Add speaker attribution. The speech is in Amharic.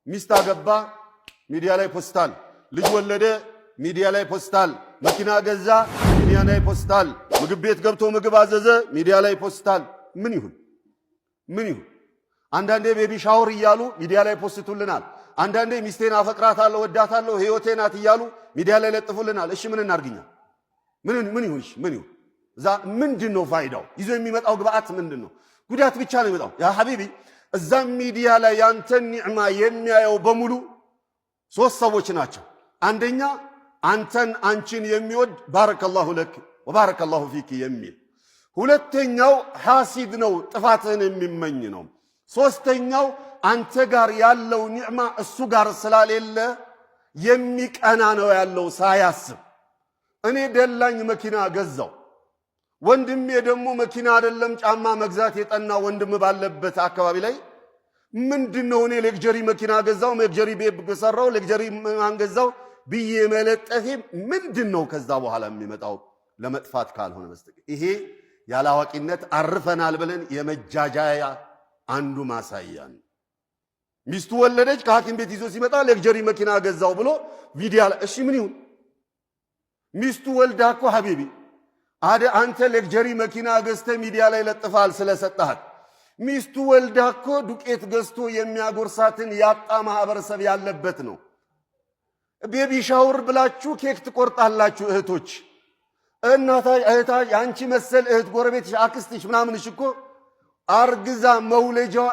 Speaker 1: ሚስት አገባ ሚዲያ ላይ ፖስታል፣ ልጅ ወለደ ሚዲያ ላይ ፖስታል፣ መኪና ገዛ ሚዲያ ላይ ፖስታል፣ ምግብ ቤት ገብቶ ምግብ አዘዘ ሚዲያ ላይ ፖስታል። ምን ይሁን? አንዳንዴ ቤቢ ሻወር እያሉ ሚዲያ ላይ ፖስቱልናል። አንዳንዴ ሚስቴን አፈቅራታለሁ ወዳታለሁ ህይወቴ ናት እያሉ ሚዲያ ላይ ለጥፉልናል። እሺ ምን እናርግኛ? ምን ይሁን? እዛ ምንድነው ፋይዳው? ይዞ የሚመጣው ግብአት ምንድነው? ጉዳት ብቻ ነው የሚመጣው። ያ ሐቢቢ እዛ ሚዲያ ላይ ያንተን ኒዕማ የሚያየው በሙሉ ሶስት ሰዎች ናቸው። አንደኛ አንቺን የሚወድ ባረከላሁ ለክ ወባረከላሁ ፊክ የሚል፣ ሁለተኛው ሐሲድ ነው ጥፋትህን የሚመኝ ነው። ሶስተኛው አንተ ጋር ያለው ኒዕማ እሱ ጋር ስላሌለ የሚቀና ነው ያለው ሳያስብ። እኔ ደላኝ መኪና ገዛው፣ ወንድሜ ደግሞ መኪና አይደለም ጫማ መግዛት የጠና ወንድም ባለበት አካባቢ ላይ ምንድነው እኔ ሌክጀሪ መኪና ገዛው፣ ሌክጀሪ ቤት ገሰራው፣ ሌክጀሪ ማን ገዛው ብዬ መለጠፌ ምንድነው ከዛ በኋላ የሚመጣው ለመጥፋት ካልሆነ በስተቀር ይሄ ያላዋቂነት አርፈናል ብለን የመጃጃያ አንዱ ማሳያ ነው። ሚስቱ ወለደች፣ ከሐኪም ቤት ይዞ ሲመጣ ሌክጀሪ መኪና ገዛው ብሎ ቪዲዮ ላይ እሺ ምን ይሁን? ሚስቱ ወልዳ እኮ ሐቢቢ አንተ ሌክጀሪ መኪና ገዝተ ሚዲያ ላይ ለጥፋል ስለሰጣት። ሚስቱ ወልዳ እኮ ዱቄት ገዝቶ የሚያጎርሳትን ያጣ ማህበረሰብ ያለበት ነው። ቤቢ ሻወር ብላችሁ ኬክ ትቆርጣላችሁ እህቶች። አንቺ መሰል እህት ጎረቤትሽ፣ አክስትሽ ምናምንሽ እኮ አርግዛ መውለጃዋ